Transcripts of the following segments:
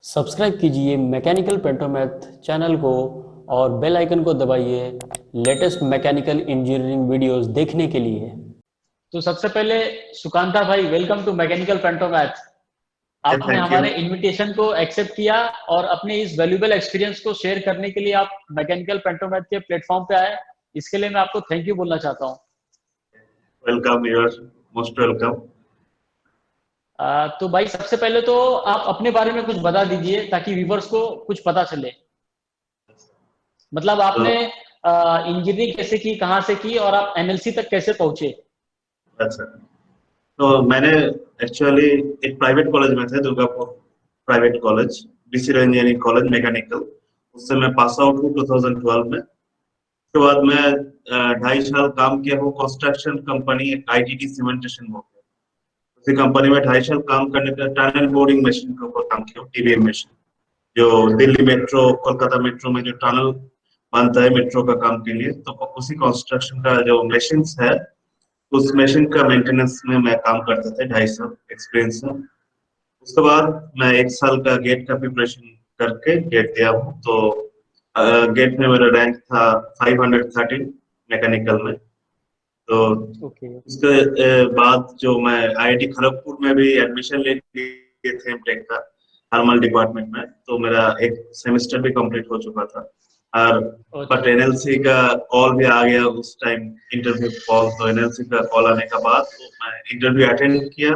Subscribe कीजिए mechanical पेंटोमैथ channel को और बेल आइकन को दबाइए लेटेस्ट मैकेनिकल इंजीनियरिंग वीडियोस देखने के लिए। तो सबसे पहले सुकांता भाई, वेलकम टू मैकेनिकल पेंटोमैथ। आपने थैंक यू। हमारे इनविटेशन को एक्सेप्ट किया और अपने इस वैल्यूएबल एक्सपीरियंस को शेयर करने के लिए आप मैकेनिकल पेंटोमैथ के प्लेटफॉर्म पे आए। इसके लिए मैं आपको थैंक यू बोलना चाहता हूँ। Welcome, you are most welcome. तो भाई सबसे पहले तो आप अपने बारे में कुछ बता दीजिए ताकि व्यूवर्स को कुछ पता चले। मतलब तो आपने इंजीनियरिंग कैसे की, कहाँ से की और आप एनएलसी तक कैसे पहुंचे। अच्छा, तो मैंने एक्चुअली एक प्राइवेट कॉलेज में थे, Durgapur private college, BC engineering college mechanical. उससे मैं पास आउट हूँ 2012 में। उसके बाद मैं 2.5 साल काम किया हूँ कंस्ट्रक्शन कंपनी आईटीटी सीमेंटेशन हो गया। उसी कंपनी में 2.5 साल काम करने का टनल बोरिंग मशीन के ऊपर काम किया, टीबीएम मशीन, जो दिल्ली मेट्रो, कोलकाता मेट्रो में जो टनल बनता है मेट्रो का काम के लिए, तो उसी कंस्ट्रक्शन का जो मशीन है, उस मशीन का मेंटेनेंस में मैं काम करता था। 2.5 साल एक्सपीरियंस है। उसके बाद मैं 1 साल का गेट का प्रिपरेशन करके गेट दिया हूँ। तो गेट में मेरा रैंक था 513 मैकेनिकल में। तो ओके। उसके बाद जो मैं आईआईटी खड़गपुर में भी एडमिशन ले लिए थे एमटेक का थर्मल डिपार्टमेंट में, तो मेरा एक सेमेस्टर भी कंप्लीट हो चुका था। और बट अच्छा। एनएलसी का कॉल भी आ गया उस टाइम, इंटरव्यू कॉल। तो एनएलसी का कॉल आने का बाद तो मैं इंटरव्यू अटेंड किया।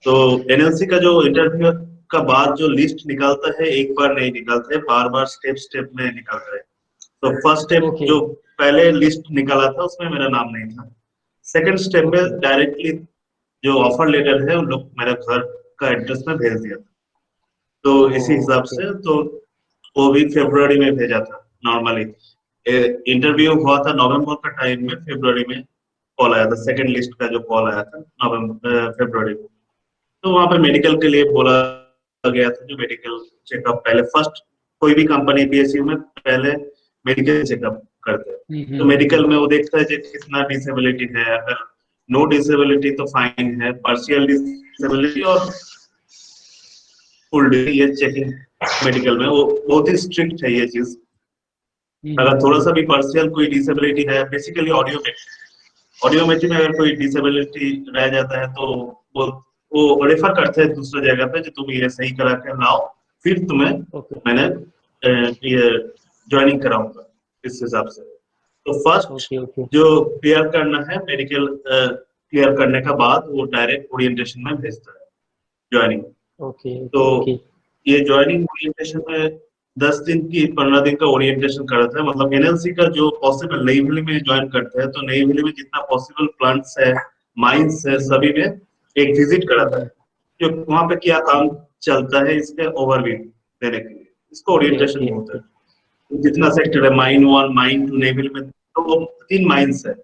तो एनएलसी का जो इंटरव्यू का बाद जो लिस्ट निकलता है, एक बार नहीं निकलता है, बार बार स्टेप स्टेप में निकलता है। तो फर्स्ट स्टेप ओके। जो पहले लिस्ट निकाला था उसमें मेरा नाम नहीं था। Second step okay. में डायरेक्टली जो ऑफर लेटर है उन लोग मेरे घर का एड्रेस में भेज दिया था। तो इसी हिसाब ओके। से तो वो भी फरवरी में भेजा था नॉर्मली। इंटरव्यू हुआ था नवंबर का टाइम में, फरवरी में कॉल आया था, सेकंड लिस्ट का जो कॉल आया था नवंबर फरवरी में। तो वहां पे मेडिकल के लिए बोला गया था, जो मेडिकल चेकअप पहले फर्स्ट, कोई भी कंपनी पीएसयू में पहले मेडिकल चेकअप करते हैं। तो मेडिकल में वो देखता है कि कितना डिसेबिलिटी है। अगर नो डिसेबिलिटी तो फाइन है, पार्शियल डिसेबिलिटी और फुल ये चेकिंग मेडिकल में वो बहुत ही स्ट्रिक्ट है ये चीज। अगर थोड़ा सा भी पार्शियल कोई डिसेबिलिटी है, बेसिकली ऑडियोमेट्री में अगर कोई डिसेबिलिटी रह जाता है तो वो वो रेफर करते हैं दूसरे जगह पे, जो तुम ये सही करा कर लाओ, फिर तुम्हें ओके। मैंने ये ज्वाइनिंग कराऊंगा इस हिसाब से। तो फर्स्ट ओके। ओके। जो क्लियर करना है मेडिकल, क्लियर करने का बाद वो डायरेक्ट ओरिएंटेशन में भेजता है, ज्वाइनिंग। ओके। तो ओके। ओके। ये ज्वाइनिंग ओरिएंटेशन में 10 दिन की 15 दिन का ओरिएंटेशन कराता है। मतलब एनएलसी का जो पॉसिबल नई दिल्ली में ज्वाइन करता है, तो नई दिल्ली में जितना पॉसिबल प्लांट्स है, माइंस है, सभी में एक विजिट कराता है, जो वहां पे क्या काम चलता है इसके ओवरव्यू देने के लिए। इसको ओके। Orientation okay. बोलते हैं। तो जितना सेक्टर है, माइन 1 माइन 2 नई दिल्ली में तो वो 3 माइंस है,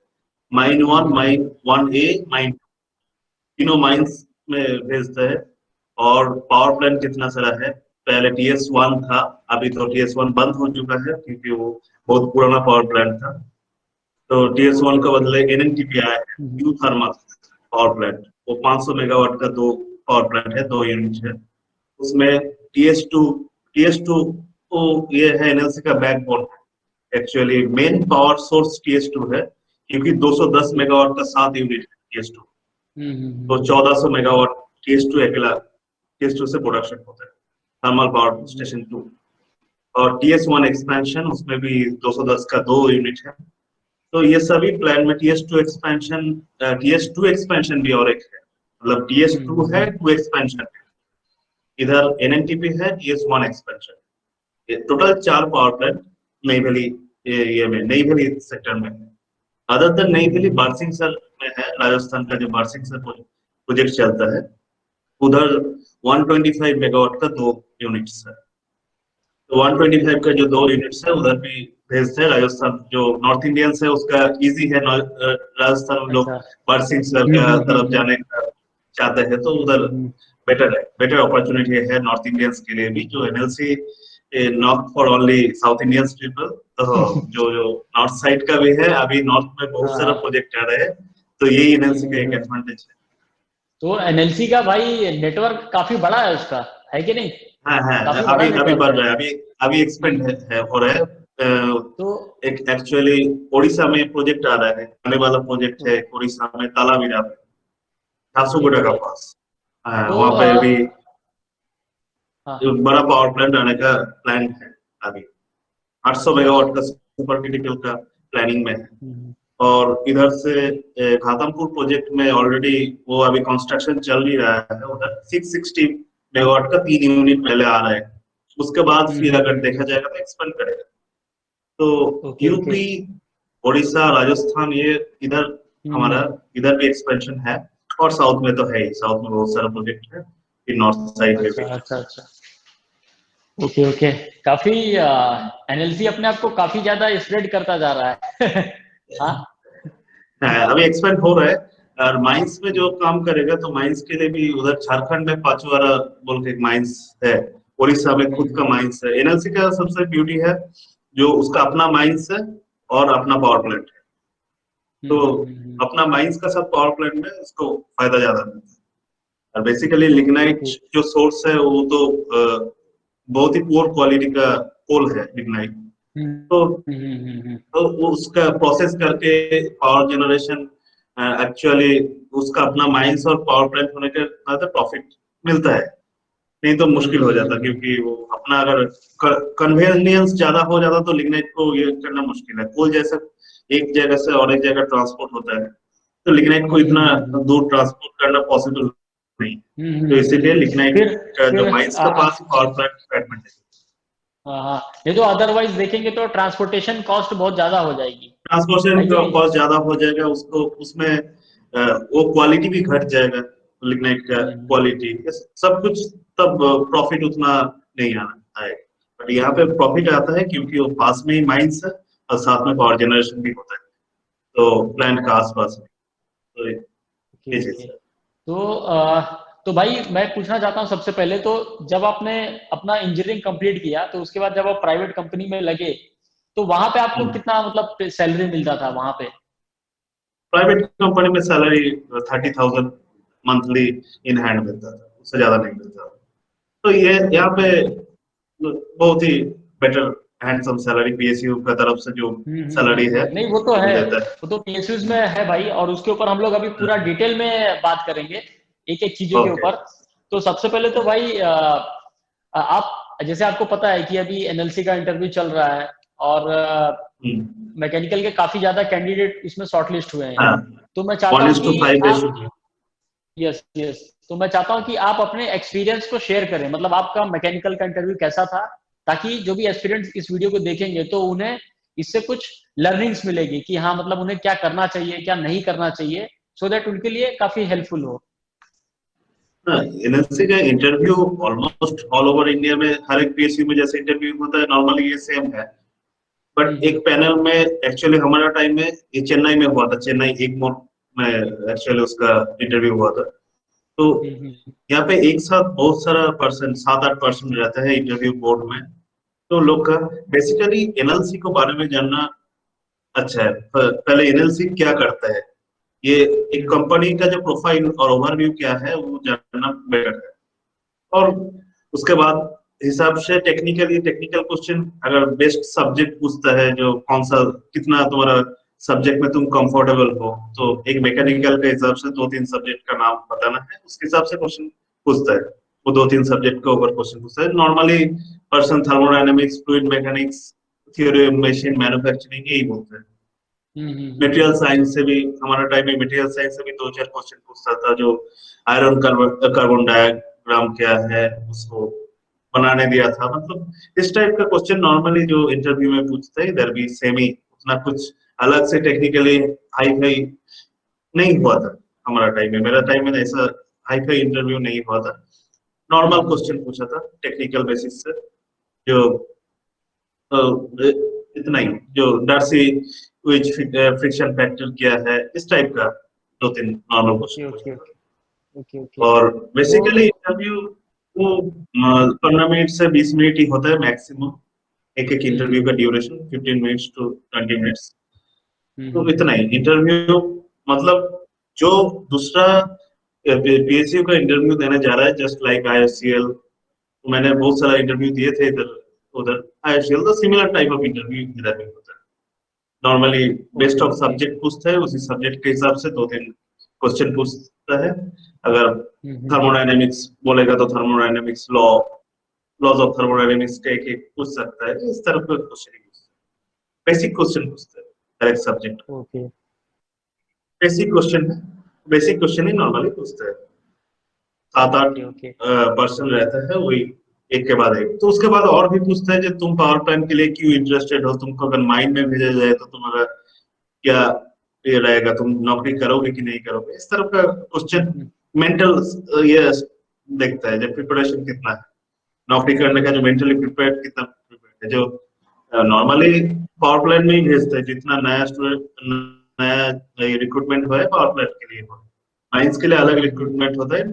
माइन 1 माइन 1A माइन, तीनों माइंस में भेजता है। और पावर प्लांट कितना सारा है, पहले टीएस1 था, अभी तो टीएस1 बंद हो चुका है क्योंकि वो बहुत पुराना पावर प्लांट था। तो टीएस1 ओके। का ओके। बदले एनएनटीपी आया है, न्यू थर्मल पावर प्लांट। वो 500 मेगावाट का दो पावर प्लांट है, 2 यूनिट है उसमें। टीएस टू तो ये है एनएलसी का backbone. Actually main power source TS two है, क्योंकि 210 मेगावाट का 7 यूनिट है टीएस2। तो 1400 मेगावाट टीएस2 अकेला टीएस2 से प्रोडक्शन होता है, थर्मल पावर स्टेशन 2। और टीएस1 एक्सपेंशन, उसमें भी 210 का 2 यूनिट है। तो ये सभी प्लान में टीएस टू एक्सपेंशन भी और एक है, मतलब टीएस2 है, 2 एक्सपेंशन है, इधर एनएनटीपी है, टीएस1 एक्सपेंशन। ये टोटल 4 पावर प्लांट नई वैली, ये में नई वैली सेक्टर में है। अदर देन नई दिल्ली बारसिंगसर में है, राजस्थान का जो बारसिंगसर प्रोजेक्ट चलता है, उधर 125 मेगावाट का 2 यूनिट्स है। तो 125 का जो 2 यूनिट्स है उधर भी भेजते हैं। राजस्थान जो नॉर्थ इंडियंस है उसका इजी है, राजस्थान में लोग अच्छा। बारसिंगसर का तरफ जाने का चाहते हैं, तो उधर बेटर है, बेटर अपॉर्चुनिटी है नॉर्थ इंडियंस के लिए भी। जो NLC not for only south Indians people, तो जो जो नॉर्थ साइड का भी है, अभी नॉर्थ में बहुत सारा हाँ। प्रोजेक्ट आ रहे हैं, तो यही एनएलसी का एक एडवांटेज है। तो एनएलसी का भाई नेटवर्क काफी बड़ा है उसका, है कि नहीं। हाँ, काफी बड़ा अभी अभी नेटवर्क बढ़ है। रहा है, अभी एक्सपेंड है हो रहा है। तो एक एक्चुअली ओडिशा में प्रोजेक्ट आ रहा है, आने वाला प्रोजेक्ट है उड़ीसा में तालाबीरा में, ओके झारसुगुड़ा का ओके। पास। हाँ, तो वहाँ पे अभी हाँ एक बड़ा पावर प्लांट आने का प्लान है अभी। 800 अच्छा अच्छा। मेगावाट का सुपर क्रिटिकल का प्लानिंग में है। हम्म, और इधर से घाटमपुर प्रोजेक्ट में ऑलरेडी वो अभी कंस्ट्रक्शन चल ही रहा है, उधर 660 मेगावाट का 3 यूनिट पहले आ रहा है। उसके बाद फिर अगर देखा जाएगा तो एक्सपेंड करेगा। तो okay okay. UP, Orissa, Rajasthan, ये इधर हमारा हम्म, इधर भी एक्सपेंशन है। और साउथ में तो है ही, साउथ में बहुत सारा प्रोजेक्ट है, फिर नॉर्थ साइड में अच्छा भी है। अच्छा अच्छा। Okay okay. काफी एनएलसी अपने आप को काफी ज्यादा स्प्रेड करता जा रहा है। हाँ। अभी एक्सपेंड हो रहा है। और माइंस में जो काम करेगा तो माइंस के लिए भी उधर झारखंड में पाचवारा बोल के एक माइंस है, उड़ीसा में खुद का माइंस है। एनएलसी का सबसे ब्यूटी है जो उसका अपना माइंस है और अपना पावर प्लांट है। तो अपना माइंस का सब पावर प्लांट में उसको फायदा ज्यादा मिलता है। और बेसिकली लिग्नाइट ओके। जो सोर्स है वो तो बहुत ही पुअर क्वालिटी का कोल है लिग्नाइट। तो तो वो उसका प्रोसेस करके पावर जनरेशन, एक्चुअली उसका अपना माइंस और पावर प्लांट होने के नाते प्रॉफिट मिलता है। नहीं तो मुश्किल हो जाता, क्योंकि वो अपना अगर कन्वेनियंस ज्यादा हो जाता तो लिग्नाइट को ये करना मुश्किल है। कोल जैसे एक जगह से और एक जगह ट्रांसपोर्ट होता है, तो लिग्नाइट को इतना दूर ट्रांसपोर्ट करना पॉसिबल नहीं। तो इसीलिए लिग्नाइट फिर का जो फिर माइंस के पास पावर प्लांट एडवांटेज। हाँ हाँ, ये तो अदरवाइज देखेंगे तो ट्रांसपोर्टेशन कॉस्ट बहुत ज्यादा हो जाएगी, ट्रांसपोर्टेशन है कि का नहीं? कॉस्ट ज्यादा हो जाएगा, उसको उसमें वो क्वालिटी भी घट जाएगा, लिग्नाइट का हम्म क्वालिटी सब कुछ, तब प्रॉफिट उतना नहीं आना है। बट यहाँ पे प्रॉफिट आता है क्योंकि वो पास में ही माइंस है और साथ में पावर जनरेशन भी होता है, तो प्लांट का आसपास में। तो ओके ये चीज ओके। है। तो भाई मैं पूछना चाहता हूँ सबसे पहले तो, जब आपने अपना इंजीनियरिंग कंप्लीट किया तो उसके बाद जब आप प्राइवेट कंपनी में लगे, तो वहां पे आपको कितना मतलब सैलरी मिलता था वहां पे? प्राइवेट कंपनी में सैलरी 30,000 मंथली इन हैंड मिलता था, उससे ज्यादा नहीं मिलता था। तो ये यहाँ पे बहुत ही बेटर हैंडसम सैलरी पीएसयू का तरफ से जो सैलरी है नहीं वो तो वो है, देता है। वो तो पीएसयूज में है भाई, और उसके ऊपर हम लोग अभी पूरा डिटेल में बात करेंगे एक एक चीजों के ओके। ऊपर। तो सबसे पहले तो भाई आप, जैसे आपको पता है कि अभी एनएलसी का इंटरव्यू चल रहा है, और मैकेनिकल के काफी ज्यादा कैंडिडेट इसमें शॉर्टलिस्ट हुए हैं। हाँ, तो मैं चाहता हूँ कि 1:5 रेशियो। आप, यस यस, तो मैं चाहता हूँ कि आप अपने एक्सपीरियंस को शेयर करें, मतलब आपका मैकेनिकल का इंटरव्यू कैसा था, ताकि जो भी एस्पिरेंट्स इस वीडियो को देखेंगे तो उन्हें इससे कुछ लर्निंग्स मिलेगी कि हाँ मतलब उन्हें क्या करना चाहिए क्या नहीं करना चाहिए, सो दैट उनके लिए काफी हेल्पफुल हो। एनएलसी का interview almost all over India में हर एक पीएसयू में जैसे इंटरव्यू होता है नॉर्मली ये सेम है। बट एक पैनल में एक्चुअली हमारा टाइम में ये चेन्नई में हुआ था, चेन्नई एग्मोर में एक्चुअली उसका इंटरव्यू हुआ था। तो यहाँ पे एक साथ बहुत सारा पर्सन, 7-8 पर्सन रहता है इंटरव्यू बोर्ड में। तो लोग का बेसिकली एनएलसी को बारे में जानना अच्छा है। पहले एनएलसी क्या करता है, ये एक कंपनी का जो प्रोफाइल और ओवरव्यू क्या है वो जानना बेटर है। और उसके बाद हिसाब से टेक्निकल क्वेश्चन, अगर बेस्ट सब्जेक्ट पूछता है जो कौन सा, कितना तुम्हारा सब्जेक्ट में तुम कंफर्टेबल हो, तो एक मैकेनिकल के हिसाब से 2-3 सब्जेक्ट का नाम बताना है, उसके हिसाब से क्वेश्चन पूछता है। वो 2-3 सब्जेक्ट के ऊपर क्वेश्चन पूछता है normally. Person thermodynamics, fluid mechanics, theory of machine manufacturing, यही बोलते हैं। मटेरियल साइंस से भी, हमारा टाइम में मटेरियल साइंस से भी 2-4 क्वेश्चन पूछता था, जो आयरन कार्बन डायग्राम क्या है उसको बनाने दिया था। मतलब इस टाइप का क्वेश्चन नॉर्मली जो इंटरव्यू में पूछते हैं, इधर भी सेम ही, उतना कुछ अलग से टेक्निकली हाई फाई नहीं हुआ था। हमारा टाइम में, मेरा टाइम में ऐसा हाई फाई इंटरव्यू नहीं हुआ था। नॉर्मल क्वेश्चन पूछा था टेक्निकल बेसिस से, जो इतना ही, जो डार्सी विच फ्रिक्शन फैक्टर क्या है, इस टाइप का 2-3 नॉर्मल क्वेश्चन ओके पूछा ओके था। Okay okay. और तो बेसिकली इंटरव्यू वो 15 मिनट से 20 मिनट ही होता है मैक्सिमम। एक एक इंटरव्यू का ड्यूरेशन 15 मिनट्स to 20 मिनट्स। तो इतना ही इंटरव्यू, मतलब जो दूसरा पीएसयू का इंटरव्यू देने जा रहा है, जस्ट लाइक आईएससीएल तो मैंने बहुत सारा इंटरव्यू दिए थे इधर उधर। I share the similar type of interview इधर भी होता है। नॉर्मली बेस्ट ऑफ सब्जेक्ट पूछता है, उसी सब्जेक्ट के हिसाब से 2-3 क्वेश्चन पूछता है। अगर थर्मोडायनेमिक्स बोलेगा तो थर्मोडायनेमिक्स लॉज ऑफ थर्मोडायनेमिक्स के एक पूछ सकता है। इस तरह के क्वेश्चन पूछता है, बेसिक क्वेश्चन पूछता है हर एक सब्जेक्ट। ओके बेसिक क्वेश्चन ही नॉर्मली पूछता है। 7-8 ओके पर्सन रहता है, वही एक के बाद एक। तो उसके बाद और भी पूछता है कि तुम पावर प्लांट के लिए क्यों इंटरेस्टेड हो, तुमको अगर माइंड में भेजा जाए तो तुम्हारा क्या ये रहेगा, तुम नौकरी करोगे कि नहीं करोगे। इस तरह का क्वेश्चन मेंटल ये देखता है, जब प्रिपरेशन कितना है नौकरी करने का, जो मेंटली प्रिपेयर्ड कितना प्रिपेयर्ड है। जो नॉर्मली पावर प्लांट में ही भेजता है, जितना नया स्टूडेंट नया रिक्रूटमेंट हुआ है पावर प्लांट के लिए, माइंस के लिए अलग रिक्रूटमेंट होता है,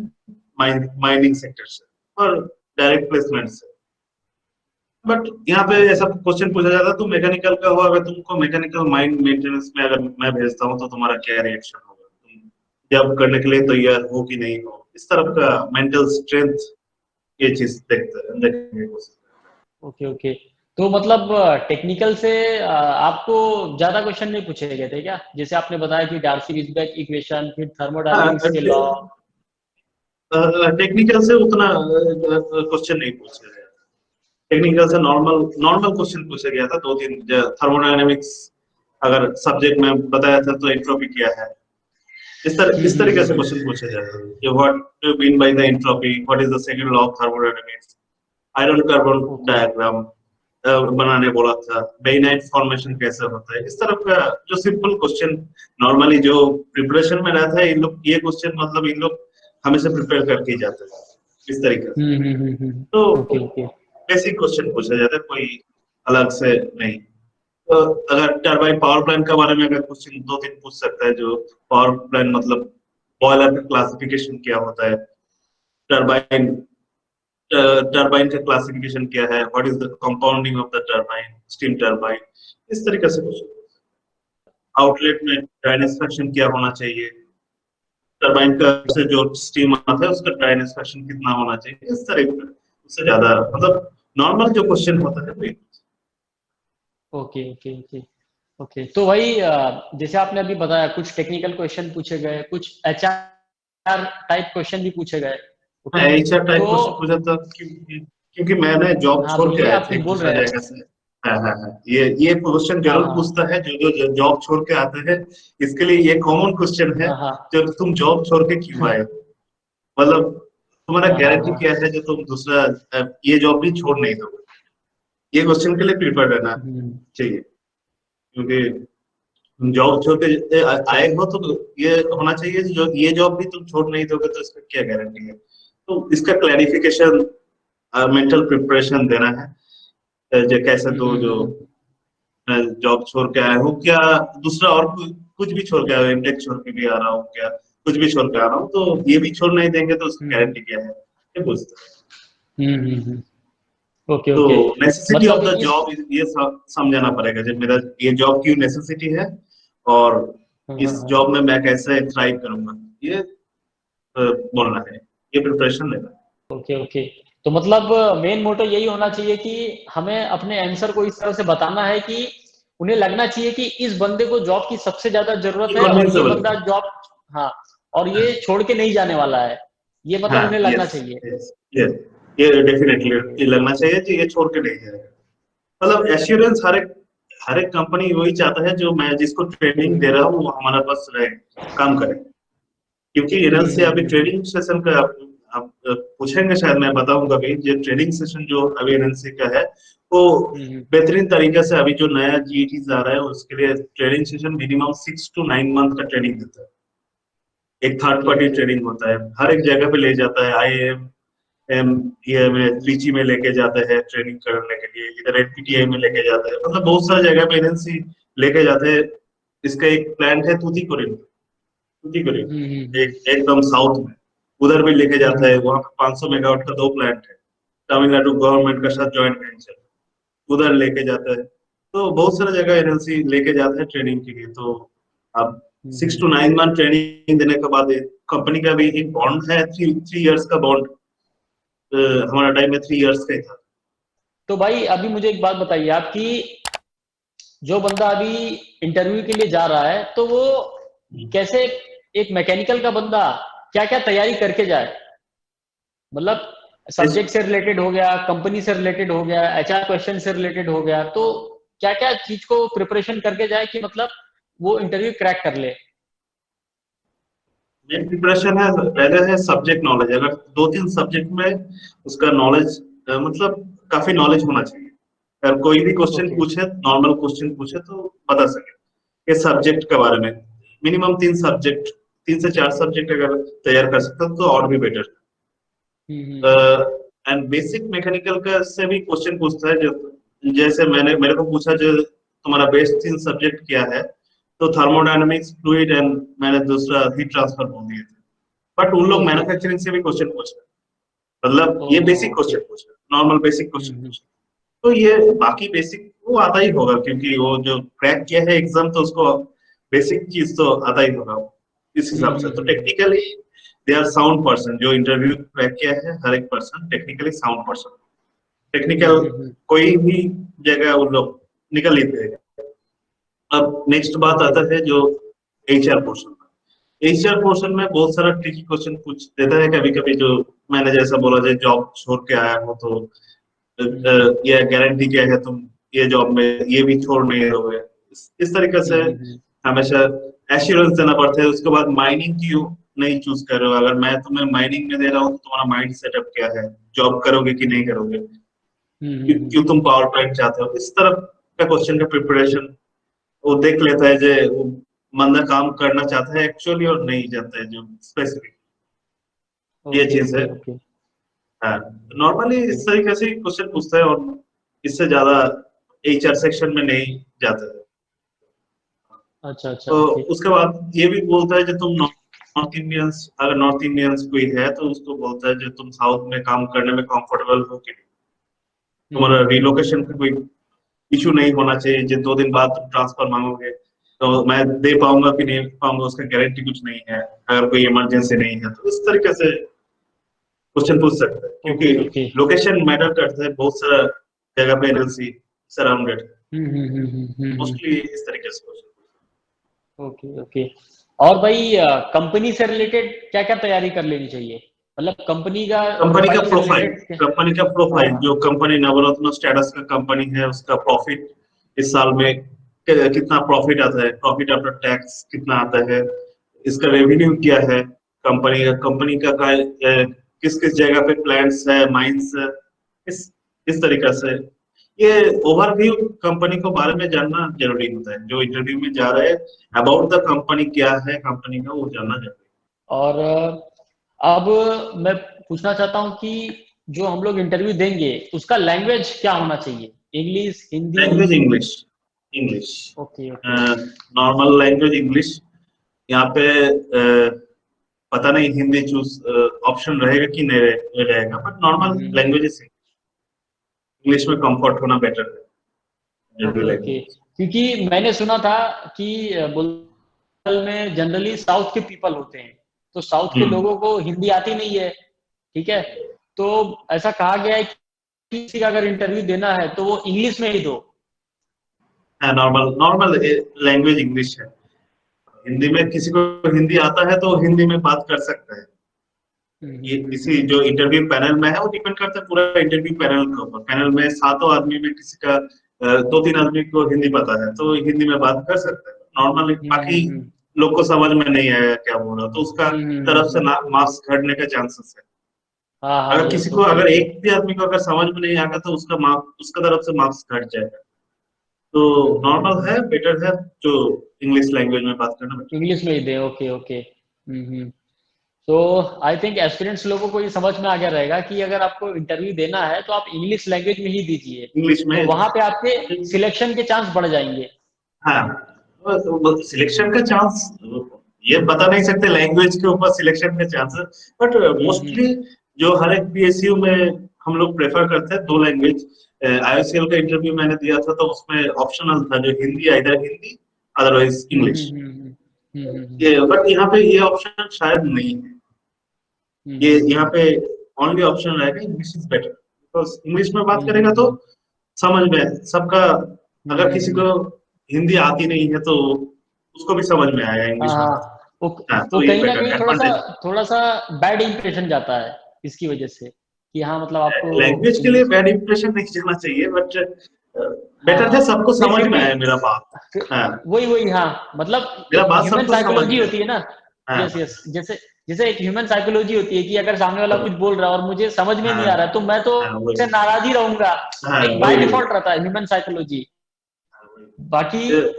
माइनिंग सेक्टर से और डायरेक्ट प्लेसमेंट से। बट यहाँ पे ऐसा क्वेश्चन पूछा जाता है, तुम मैकेनिकल का हो, अगर तुमको मैकेनिकल माइंड मेंटेनेंस में अगर मैं भेजता हूँ तो तुम्हारा क्या रिएक्शन होगा, तुम जॉब करने के लिए तैयार हो कि नहीं हो। इस तरफ का मेंटल स्ट्रेंथ ये चीज देखने की कोशिश। Okay okay. तो मतलब टेक्निकल से आपको ज्यादा क्वेश्चन नहीं पूछे गए थे क्या? जैसे आपने बताया कि डार्सी-वीसबैक इक्वेशन, फिर थर्मोडायनामिक्स के लॉ। टेक्निकल से उतना क्वेश्चन नहीं पूछा गया। टेक्निकल से नॉर्मल क्वेश्चन पूछा गया था 2-3। थर्मोडायनामिक्स अगर सब्जेक्ट में बताया था तो एंट्रोपी क्या है, इस तरीके से क्वेश्चन पूछे जाते हैं कि what do you mean by the entropy, what is the second law of thermodynamics, iron carbon diagram बनाने बोला था, बेनाइट फॉर्मेशन कैसे होता है। इस तरह का जो सिंपल क्वेश्चन नॉर्मली जो प्रिपरेशन में रहता है, इन लोग ये क्वेश्चन मतलब इन लोग हमेशा प्रिपेयर करके ही जाते हैं इस तरीके से। तो ओके ओके। बेसिक क्वेश्चन पूछा जाता है, कोई अलग से नहीं। तो अगर टरबाइन पावर प्लांट के बारे में अगर क्वेश्चन 2-3 पूछ सकता है, जो पावर प्लांट मतलब बॉयलर का क्लासिफिकेशन क्या होता है, टरबाइन टरबाइन का क्लासिफिकेशन क्या है, what is the compounding of the turbine, steam turbine, इस तरीके से क्वेश्चन। आउटलेट में ड्राइनेस फ्रैक्शन क्या होना चाहिए, टरबाइन का से जो स्टीम आता है उसका ड्राइनेस फ्रैक्शन कितना होना चाहिए। इस तरह का उससे ज्यादा मतलब नॉर्मल जो क्वेश्चन होता है वही। Okay okay okay okay. तो वही जैसे आपने अभी बताया, कुछ टेक्निकल क्वेश्चन पूछे गए, कुछ एचआर टाइप क्वेश्चन भी पूछे गए। एचआर टाइप तो क्वेश्चन पूछा था क्योंकि मैंने जॉब हाँ छोड़ के बोलिए, आया आप था कुछ एक बोल दूसरा रहे हैं। जगह से। हाँ, ये क्वेश्चन हाँ जरूर हाँ पूछता है जो जॉब छोड़ के आते हैं। इसके लिए ये कॉमन क्वेश्चन है, हाँ हाँ जो तुम जॉब छोड़ के क्यों आए, मतलब तुम्हारा हाँ हाँ गारंटी हाँ। क्या है जो तुम दूसरा ये जॉब भी छोड़ नहीं दोगे। ये क्वेश्चन के लिए प्रिपेयर रहना चाहिए, क्योंकि तुम जॉब छोड़ के अच्छा। आए हो तो ये होना चाहिए जो ये जॉब भी तुम छोड़ नहीं दोगे तो इसका क्या गारंटी है। तो इसका क्लैरिफिकेशन मेंटल प्रिपरेशन देना है। जो कैसे तो जो मैं जॉब छोड़ के आया हूँ, क्या दूसरा और कुछ भी छोड़ के आया हूँ, एमटेक छोड़ के भी आ रहा हूँ, क्या कुछ भी छोड़ के आ रहा हूँ, तो ये भी छोड़ नहीं देंगे तो उसकी गारंटी क्या है, ये पूछता है। ओके तो ओके। नेसेसिटी ऑफ मतलब द इस जॉब ये समझाना पड़ेगा, जब मेरा ये जॉब क्यों नेसेसिटी है और इस जॉब में मैं कैसे थ्राइव करूंगा, ये बोलना है, ये प्रिपरेशन लेना है। Okay okay. तो मतलब मेन मोटो यही होना चाहिए कि हमें अपने आंसर को इस तरह से बताना है कि उन्हें लगना चाहिए कि इस बंदे को जॉब की सबसे ज्यादा जरूरत ये है और ये कन्विंसेबल बंदा है। जॉब, हाँ, और ये छोड़ के नहीं जाने वाला है, ये मतलब हाँ, उन्हें लगना यस चाहिए। यस यस, ये डेफिनेटली ओके। ये लगना चाहिए कि ये छोड़ के नहीं जाएगा। मतलब एश्योरेंस हर एक कंपनी वही चाहता है, जो मैं जिसको ट्रेनिंग दे रहा हूँ वो हमारे पास रहे, काम करे। क्योंकि इरन से अभी ट्रेनिंग सेशन का आप पूछेंगे, शायद मैं बताऊंगा भी, जो ट्रेनिंग सेशन जो अभी एनएनसी का है वो बेहतरीन तरीके से, अभी जो नया जीईटी आ रहा है उसके लिए training session minimum 6 to 9 month का ट्रेनिंग देता है। एक third okay party okay. Training होता है, हर एक जगह पे ले जाता है। आईएएम ये में त्रिची में लेके जाते हैं ट्रेनिंग करने के लिए, इधर एनपीटीआई में लेके जाते हैं, मतलब बहुत सारी जगह पे एनएनसी लेके जाते हैं। इसका एक प्लांट है तूतीकोरिन एकदम साउथ में, उधर भी लेके जाता है। वहां पे 500 मेगावाट का 2 प्लांट है, तमिलनाडु गवर्नमेंट का साथ ज्वाइंट वेंचर, उधर लेके जाता है। तो बहुत सारा जगह एनएलसी लेके जाता है ट्रेनिंग के लिए। तो अब 6 to 9 मंथ ट्रेनिंग देने के बाद कंपनी का भी एक बॉन्ड है, 3 years का बॉन्ड, हमारा टाइम में 3 इयर्स का ही था। तो भाई अभी मुझे एक बात बताइए, आपकी जो बंदा अभी इंटरव्यू के लिए जा रहा है तो वो कैसे, एक मैकेनिकल का बंदा क्या क्या तैयारी करके जाए? मतलब सब्जेक्ट से रिलेटेड हो गया, कंपनी से रिलेटेड हो गया, एचआर क्वेश्चन से रिलेटेड हो गया, तो क्या क्या चीज को प्रिपरेशन करके जाए कि मतलब वो इंटरव्यू क्रैक कर ले? मेन प्रिपरेशन है, पहले है सब्जेक्ट नॉलेज। अगर 2-3 सब्जेक्ट में उसका नॉलेज मतलब काफी नॉलेज होना चाहिए। अगर कोई भी क्वेश्चन ओके। पूछे, नॉर्मल क्वेश्चन पूछे तो बता सके इस सब्जेक्ट के बारे में। मिनिमम 3 सब्जेक्ट, 3 से 4 सब्जेक्ट अगर तैयार कर सकते हो तो और भी बेटर। एंड बेसिक मैकेनिकल का से भी क्वेश्चन पूछता है, जो जैसे मेरे को पूछा जो तुम्हारा बेस्ट 3 सब्जेक्ट क्या है, तो थर्मोडायनामिक्स, फ्लूइड एंड मैंने दूसरा हीट ट्रांसफर बोल दिए थे। बट उन लोग ओके। मैन्युफैक्चरिंग से भी क्वेश्चन पूछ रहे हैं, मतलब ये बेसिक ओके। क्वेश्चन पूछ रहे हैं, नॉर्मल बेसिक क्वेश्चन पूछ रहे हैं। तो ये बाकी बेसिक वो आता ही होगा, क्योंकि वो जो क्रैक किया है एग्जाम, तो उसको बेसिक चीज तो आता ही होगा इस हिसाब से। तो technically they are sound person, जो इंटरव्यू क्रैक किया है हर एक person technically sound person. Technical कोई भी जगह वो लोग निकल लेते हैं। अब नेक्स्ट बात आता है जो एचआर पोर्शन। एचआर पोर्शन में बहुत सारा ट्रिकी क्वेश्चन पूछ देता है कभी कभी, जो मैंने जैसा बोला, जो जॉब छोड़ के आया हो तो ये गारंटी क्या है तुम ये जॉब में ये भी छोड़ नहीं दोगे, इस तरीके से हमेशा एश्योरेंस देना पड़ता है। उसके बाद माइनिंग क्यों नहीं चूज कर रहे हो, अगर मैं तुम्हें माइनिंग में दे रहा हूँ तो तुम्हारा माइंड सेटअप क्या है, जॉब करोगे कि नहीं करोगे, क्यों तुम पावर प्लांट चाहते हो, इस तरह का क्वेश्चन का प्रिपरेशन वो देख लेता है, जो वो बंदा काम करना चाहता है एक्चुअली और नहीं चाहता है जो स्पेसिफिक, ये चीज है। हाँ, नॉर्मली इस तरीके से क्वेश्चन पूछता है और इससे ज्यादा एचआर सेक्शन में नहीं जाता है। अच्छा अच्छा। तो ओके। उसके बाद ये भी बोलता है जो तुम नॉर्थ इंडियंस, अगर नॉर्थ इंडियंस कोई है तो उसको बोलता है जो तुम साउथ में काम करने में कंफर्टेबल हो कि नहीं, तुम्हारा रिलोकेशन का कोई इशू नहीं होना चाहिए। जो 2 दिन बाद तुम ट्रांसफर मांगोगे तो मैं दे पाऊंगा कि नहीं पाऊंगा उसका गारंटी कुछ नहीं है, अगर कोई इमरजेंसी नहीं है तो इस तरीके से क्वेश्चन पूछ सकते हैं, ओके। क्योंकि ओके। लोकेशन मैटर करता है। बहुत सारा जगह पे एनएलसी सराउंडेड, मोस्टली इस तरीके से क्वेश्चन। ओके। ओके। और भाई कंपनी से रिलेटेड क्या क्या तैयारी कर लेनी चाहिए? मतलब कंपनी का प्रोफाइल से रिलेटेड। कंपनी का प्रोफाइल, जो कंपनी नवरत्न स्टेटस का कंपनी है उसका प्रॉफिट इस साल में कितना प्रॉफिट आता है, प्रॉफिट आफ्टर टैक्स कितना आता है, इसका रेवेन्यू क्या है, कंपनी का किस किस जगह पे प्लांट्स है, माइंस है, इस तरीके से ये ओवरव्यू कंपनी को बारे में जानना जरूरी होता है। जो इंटरव्यू में जा रहे हैं अबाउट द कंपनी क्या है कंपनी का, वो जानना जरूरी है। और अब मैं पूछना चाहता हूँ कि जो हम लोग इंटरव्यू देंगे उसका लैंग्वेज क्या होना चाहिए? English, Hindi? Language English, English okay. Okay. Normal language English. यहाँ पे पता नहीं हिंदी चूज ऑप्शन रहेगा कि नहीं रहेगा, बट नॉर्मल लैंग्वेज इंग्लिश में कंफर्ट होना बेटर है जनरल ओके। ओके। लैंग्वेज। क्योंकि मैंने सुना था कि बुलबुल में जनरली साउथ के पीपल होते हैं, तो साउथ के लोगों को हिंदी आती नहीं है, ठीक है? तो ऐसा कहा गया है कि किसी का अगर इंटरव्यू देना है तो वो इंग्लिश में ही दो। नॉर्मल नॉर्मल लैंग्वेज इंग्लिश है। हिंदी में किसी को हिंदी आता है तो हिंदी में बात कर सकता है। ये किसी जो इंटरव्यू पैनल में है वो डिपेंड करता है पूरा इंटरव्यू पैनल के ऊपर। पैनल में 7 आदमी में किसी का 2-3 आदमी को हिंदी पता है तो हिंदी में बात कर सकते हैं नॉर्मली। बाकी लोग को समझ में नहीं आया क्या बोल रहा तो उसका तरफ से मार्क्स घटने का चांसेस है। हाँ हाँ। अगर यस। किसी को, ओके। अगर ओके। एक भी आदमी को अगर समझ में नहीं आएगा तो उसका तरफ से मार्क्स घट जाएगा। तो नॉर्मल है, बेटर है जो इंग्लिश लैंग्वेज में बात करना बेटर। इंग्लिश में ही दे। ओके। ओके। तो आई थिंक एस्पिरेंट्स लोगों को ये समझ में आ गया रहेगा कि अगर आपको इंटरव्यू देना है तो आप इंग्लिश लैंग्वेज में ही दीजिए, इंग्लिश में तो वहां पे आपके सिलेक्शन के चांस बढ़ जाएंगे। हाँ, सिलेक्शन का चांस ये बता नहीं सकते लैंग्वेज के ऊपर सिलेक्शन का चांसेस, बट मोस्टली जो हर एक पीएसयू में हम लोग प्रेफर करते हैं 2 लैंग्वेज। आईओसीएल का इंटरव्यू मैंने दिया था तो उसमें ऑप्शनल था जो Hindi, either Hindi otherwise English. ये बट यहाँ पे ये ऑप्शन शायद नहीं है। ये यहाँ पे ओनली ऑप्शन रहेगा English is better, because English में बात करेगा तो समझ में सबका, अगर किसी को हिंदी आती नहीं है तो उसको भी समझ में आएगा इंग्लिश में बात। हाँ, हाँ, वो तो ये कहीं ना बेटर कहीं एडवांटेज। थोड़ा सा बैड इंप्रेशन जाता है इसकी वजह से, कि हाँ मतलब आपको लैंग्वेज के लिए इंग्लिश। बैड इंप्रेशन नहीं जाना चाहिए, बट बेटर है हाँ, सबको नहीं समझ फिर में भी आए मेरा बात। हाँ, वही वही, हाँ मतलब मेरा एक बात ह्यूमन सबको समझ साइकोलॉजी में आए। होती है ना। हाँ यस यस, जैसे जैसे एक ह्यूमन साइकोलॉजी होती है कि अगर सामने वाला कुछ बोल रहा है और मुझे समझ में नहीं हाँ आ रहा है तो मैं तो हाँ, उससे वही। नाराज ही रहूंगा। हाँ एक बाय वही वही। डिफॉल्ट रहता है ह्यूमन साइकोलॉजी। हाँ, वही। बाकी ये-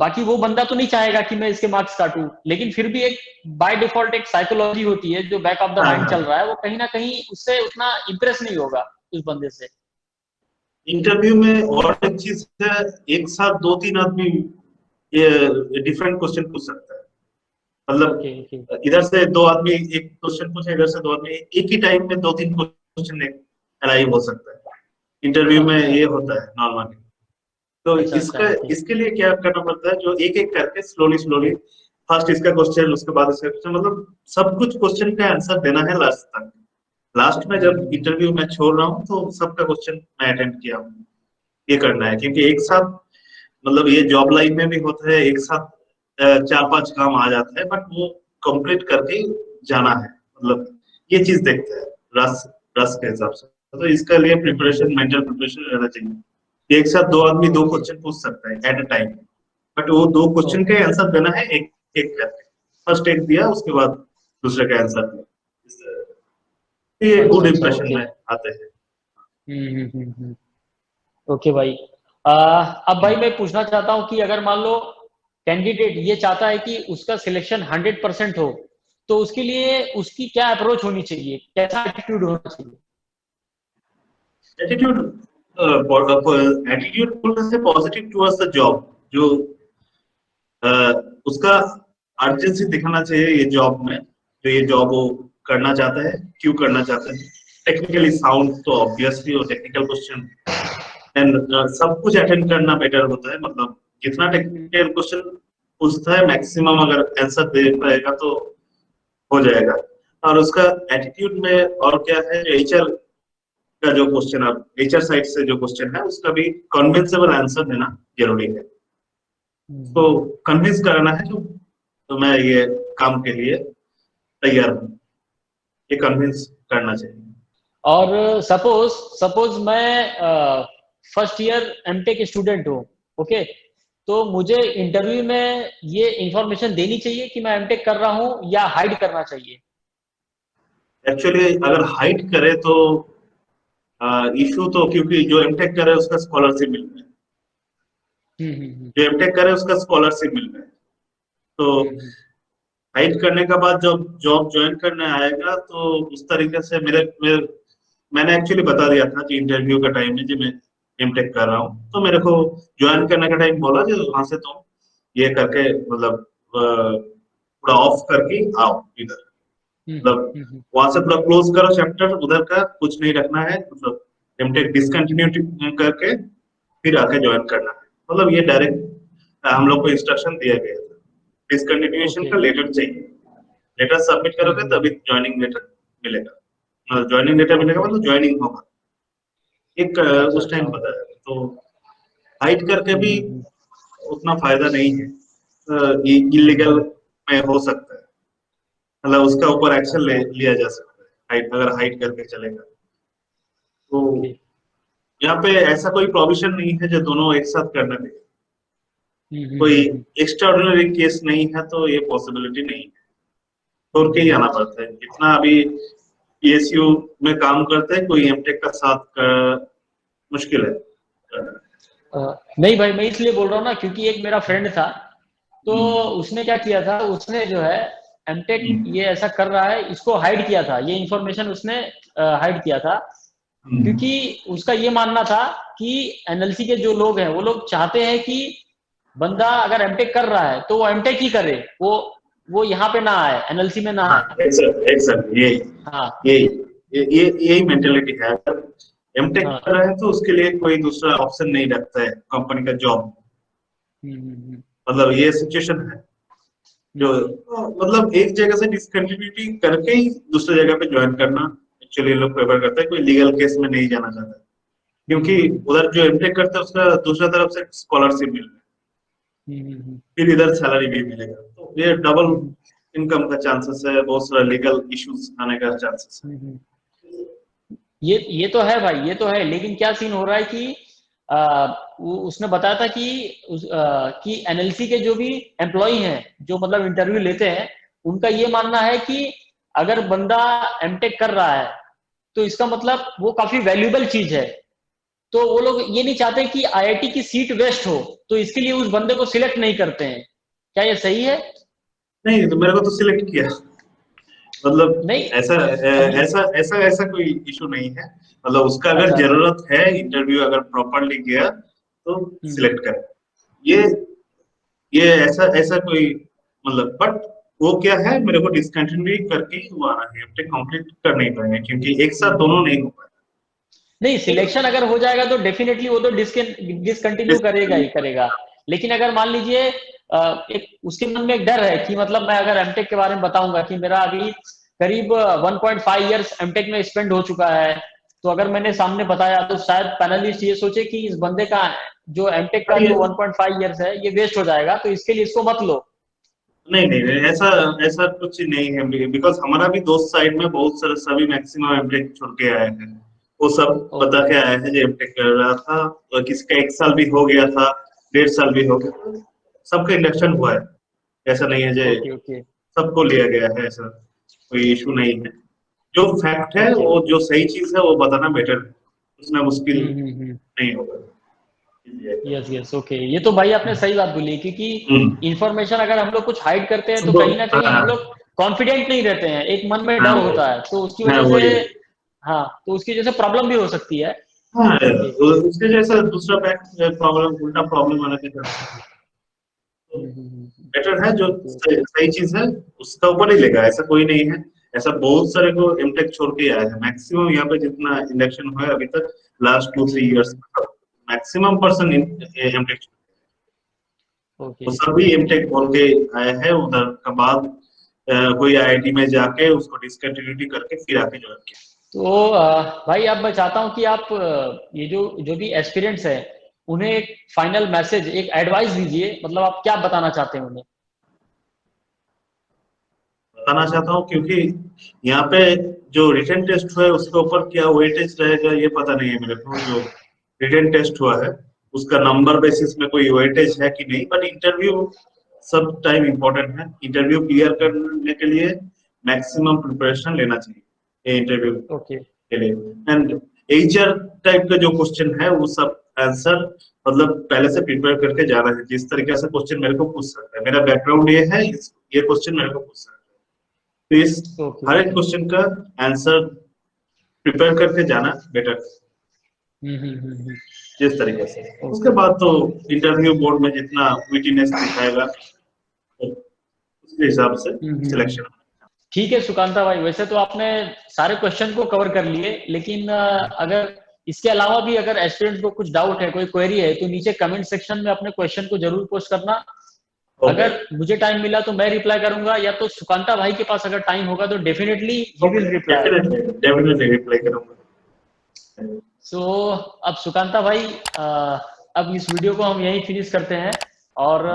बाकी वो बंदा तो नहीं चाहेगा कि मैं इसके मार्क्स काटूं, लेकिन फिर भी एक बाय डिफॉल्ट एक साइकोलॉजी होती है जो बैक ऑफ द हाँ माइंड हाँ, चल रहा है, वो कहीं ना कहीं उससे उतना इंप्रेस नहीं होगा उस बंदे से। इंटरव्यू में और एक चीज है, एक साथ दो तीन आदमी ये डिफरेंट क्वेश्चन पूछ सकता है। ओके मतलब ओके। इधर से दो आदमी एक क्वेश्चन पूछे, इधर से दो आदमी एक ही टाइम में दो तीन क्वेश्चन अराइव हो सकता है। इंटरव्यू में अच्छा ये होता है नॉर्मली। तो अच्छा अच्छा। इसका ओके इसके लिए क्या करना पड़ता है, जो एक एक करके स्लोली स्लोली, फर्स्ट इसका क्वेश्चन, उसके बाद इसका क्वेश्चन, मतलब सब कुछ क्वेश्चन का आंसर देना है लास्ट तक। लास्ट में जब इंटरव्यू में छोड़ रहा हूँ तो सबका क्वेश्चन मैं अटेंड किया हूँ, ये करना है। क्योंकि एक साथ, मतलब ये जॉब लाइफ में भी होता है, एक साथ चार पांच काम आ जाता है, बट वो कंप्लीट करके जाना है, मतलब ये चीज देखते हैं रस रस के हिसाब से। तो इसके लिए प्रिपरेशन, मेंटल प्रिपरेशन रहना चाहिए। एक साथ दो आदमी दो ओके क्वेश्चन पूछ सकता है एट अ टाइम, बट वो दो क्वेश्चन का ओके। आंसर देना है एक एक करके। फर्स्ट एक दिया, उसके बाद दूसरे का आंसर दिया, तो ये अच्छा गुड अच्छा इंप्रेशन ओके। में आते हैं। ओके भाई। अब भाई मैं पूछना चाहता हूँ कि अगर मान लो कैंडिडेट ये चाहता है कि उसका सिलेक्शन 100% हो, तो उसके लिए उसकी क्या अप्रोच होनी चाहिए, कैसा एटीट्यूड होना चाहिए? एटीट्यूड, एटीट्यूड बोलने से पॉजिटिव टुवर्ड्स द जॉब, जो अ, उसका अर्जेंसी दिखाना चाहिए ये जॉब में, जो ये जॉब वो करना चाहता है, क्यों करना चाहता है। टेक्निकली साउंड तो ऑब्वियसली, वो टेक्निकल क्वेश्चन एंड सब कुछ अटेंड करना बेटर होता है। मतलब जितना टेक्निकल क्वेश्चन पूछता है, मैक्सिमम अगर आंसर दे पाएगा तो हो जाएगा। और उसका एटीट्यूड में और क्या है, एचआर का जो क्वेश्चन, आप एचआर साइड से जो क्वेश्चन है उसका भी कन्विंसेबल आंसर देना जरूरी है। तो कन्विंस कराना है जो, तो मैं ये काम के लिए तैयार हूँ, ये कन्विंस करना चाहिए। और सपोज सपोज मैं फर्स्ट ईयर एमटेक स्टूडेंट हूँ, ओके, तो मुझे इंटरव्यू में ये इंफॉर्मेशन देनी चाहिए कि मैं एमटेक कर रहा हूँ या हाइड करना चाहिए? एक्चुअली अगर हाइड करे तो इशू, तो क्योंकि जो एमटेक करे उसका स्कॉलरशिप मिल रहा है, हम्म। जो एमटेक करे उसका स्कॉलरशिप मिल रहा है। तो हम्म। हाइड करने के बाद जब जॉब ज्वाइन करने आएगा तो उस तरीके से मैंने एक्चुअली बता दिया था कि इंटरव्यू का टाइम है, जो मैं एमटेक कर रहा हूँ, तो मेरे को ज्वाइन करने का टाइम बोला जो वहां से तुम ये करके, मतलब पूरा ऑफ करके आओ इधर, मतलब वहां से पूरा क्लोज करो चैप्टर, उधर का कुछ नहीं रखना है, मतलब एमटेक डिसकंटिन्यू करके फिर आके ज्वाइन करना है। मतलब ये डायरेक्ट हम लोग को इंस्ट्रक्शन दिया गया था। Discontinuation okay. का लेटर चाहिए, लेटर सबमिट करोगे तभी ज्वाइनिंग लेटर मिलेगा, मतलब ज्वाइनिंग लेटर मिलेगा ओके। मतलब ज्वाइनिंग होगा। एक अच्छा उस अच्छा टाइम ओके। पता है, तो हाइड करके भी उतना फायदा नहीं है, ये इलीगल में हो सकता है, मतलब उसका ऊपर एक्शन लिया जा सकता है हाइड, अगर हाइड करके चलेगा तो। ओके। यहाँ पे ऐसा कोई प्रोविजन नहीं है जो दोनों एक साथ करना है, कोई एक्स्ट्रा ऑर्डिनरी केस नहीं है, तो ये पॉसिबिलिटी नहीं है, छोड़ के ही आना पड़ता है। जितना अभी पीएसयू में काम करते हैं, कोई एमटेक का साथ मुश्किल है। नहीं भाई, मैं इसलिए बोल रहा हूँ ना क्योंकि एक मेरा फ्रेंड था, तो हम्म, उसने क्या किया था, उसने जो है एमटेक हम्म, ये ऐसा कर रहा है इसको हाइड किया था, ये इन्फॉर्मेशन उसने हाइड किया था, क्योंकि हम्म। उसका ये मानना था कि एनएलसी के जो लोग हैं वो लोग चाहते हैं कि बंदा अगर एमटेक कर रहा है तो वो एमटेक ही करे, वो यहाँ पे ना आए, एनएलसी में ना हाँ, आए। एक्सैक्ट हाँ यही मेंटेलिटी है। अगर एमटेक हाँ। कर रहे हैं तो उसके लिए कोई दूसरा ऑप्शन नहीं रखता है कंपनी का जॉब, मतलब ये सिचुएशन है जो, हम्म। मतलब एक जगह से डिसकंटिन्यूटी करके ही दूसरी जगह पे ज्वाइन करना एक्चुअली लोग प्रेफर करते हैं, कोई लीगल केस में नहीं जाना चाहता, क्योंकि उधर जो एमटेक करते हैं उसका दूसरा तरफ से स्कॉलरशिप मिल रहा है, फिर इधर सैलरी भी मिलेगा, तो ये डबल इनकम का चांसेस है, बहुत सारा लीगल इश्यूज आने का चांसेस है। ये तो है भाई, ये तो है, लेकिन क्या सीन हो रहा है कि उसने बताया था कि एनएलसी के जो भी एम्प्लॉय हैं जो मतलब इंटरव्यू लेते हैं, उनका ये मानना है कि अगर बंदा एमटेक कर रहा है तो इसका मतलब वो काफी वैल्यूएबल चीज है, तो वो लोग ये नहीं चाहते कि आईआईटी की सीट वेस्ट हो, तो इसके लिए उस बंदे को सिलेक्ट नहीं करते हैं। क्या ये सही है? नहीं, तो मेरे को तो सिलेक्ट किया, मतलब नहीं, ऐसा ऐसा ऐसा ऐसा कोई इशू नहीं है, मतलब उसका अगर अच्छा, जरूरत है, इंटरव्यू अगर प्रॉपरली गया तो सिलेक्ट कर, ये ये ऐसा ऐसा कोई मतलब, बट वो क्या है, मेरे को डिसकंटिन्यू करके ही वो आना है, एमटेक कंप्लीट कर नहीं पाएंगे क्योंकि एक साथ दोनों नहीं हो पाए। नहीं, सिलेक्शन अगर हो जाएगा तो डेफिनेटली वो तो डिसकंटिन्यू करेगा ही करेगा, लेकिन अगर मान लीजिए एक उसके मन में एक डर है कि मतलब मैं अगर एमटेक के बारे में बताऊंगा कि मेरा अभी करीब 1.5 इयर्स एमटेक में स्पेंड हो चुका है, तो अगर मैंने सामने बताया तो शायद पैनलिस्ट ये सोचे कि इस बंदे का जो एमटेक का जो 1.5 इयर्स है ये वेस्ट हो जाएगा, तो इसके लिए इसको मत लो। नहीं नहीं नहीं, ऐसा ऐसा कुछ नहीं है, बिकॉज हमारा भी दोस्त साइड में बहुत सारे सभी मैक्सिमम एमटेक छोड़ के आए हैं, वो सब बता के आए हैं जो एमटेक कर रहा था, और किसी का 1 साल भी हो गया था, 1.5 साल भी हो गया, सबका इंडक्शन हुआ है, ऐसा नहीं है जो सबको लिया गया है, ऐसा कोई इशू नहीं है। जो फैक्ट है वो जो सही चीज है वो बताना बेटर है, उसमें मुश्किल नहीं होगा। यस यस, ओके, ये तो भाई आपने सही बात बोली, क्योंकि इंफॉर्मेशन अगर हम लोग कुछ हाइड करते हैं तो कहीं ना कहीं हम लोग कॉन्फिडेंट नहीं रहते हैं, एक मन में डर होता है, तो उसकी वजह से हाँ, तो उसकी वजह से प्रॉब्लम भी हो सकती है। हाँ, उसके जैसा दूसरा प्रॉब्लम, उल्टा प्रॉब्लम आने के चांसेस बेटर है, जो सही चीज है उसका ऊपर ही लेगा, ऐसा कोई नहीं है। ऐसा बहुत सारे को एमटेक छोड़ के आए हैं, मैक्सिमम यहाँ पे जितना इंडक्शन हुआ है अभी तक last 2-3 years, maximum person MTech, वो सभी एमटेक बोल के आए हैं, उधर का बाद कोई आईआईटी में जाके उसको डिस्कंटिन्यूटी करके फिर आके ज्वाइन किया। तो भाई अब मैं चाहता हूँ कि आप ये जो भी एस्पिरेंट्स है उन्हें एक फाइनल मैसेज, एक एडवाइस दीजिए, मतलब आप क्या बताना चाहते हैं उन्हें? बताना चाहता हूँ क्योंकि यहाँ पे जो रिटन टेस्ट हुआ है उसके ऊपर क्या वेटेज रहेगा ये पता नहीं है मेरे को, जो रिटन टेस्ट हुआ है उसका नंबर बेसिस में कोई वेटेज है कि नहीं, बट इंटरव्यू सब टाइम इम्पोर्टेंट है, इंटरव्यू क्लियर करने के लिए मैक्सिमम प्रिपरेशन लेना चाहिए इंटरव्यू के लिए, एंड एचआर टाइप का जो क्वेश्चन है वो सब आंसर मतलब पहले से प्रिपेयर करके जाना है, जिस तरीके से क्वेश्चन मेरे को पूछ सकता है, मेरा बैकग्राउंड ये है, ये क्वेश्चन मेरे को पूछ सकता है, तो इस हर एक क्वेश्चन का आंसर प्रिपेयर करके जाना बेटर, जिस तरीके से उसके बाद तो इंटरव्यू बोर्ड में जितना विटिनेस दिखाएगा उसके हिसाब से सिलेक्शन। ठीक है सुकांता भाई, वैसे तो आपने सारे क्वेश्चन को कवर कर लिए, लेकिन अगर इसके अलावा भी अगर एस्पिरेंट्स को कुछ डाउट है, कोई क्वेरी है, तो नीचे कमेंट सेक्शन में अपने क्वेश्चन को जरूर पोस्ट करना। अगर मुझे टाइम मिला तो मैं रिप्लाई करूंगा, या तो सुकांता भाई के पास अगर टाइम होगा तो definitely he will reply, definitely reply करूंगा। सो अब सुकांता भाई अब इस वीडियो को हम यहीं फिनिश करते हैं, और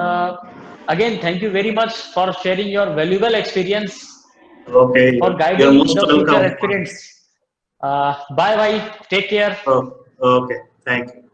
again thank you very much for sharing your valuable experience, for guiding the future aspirants. Bye bye, take care. Okay, thank you.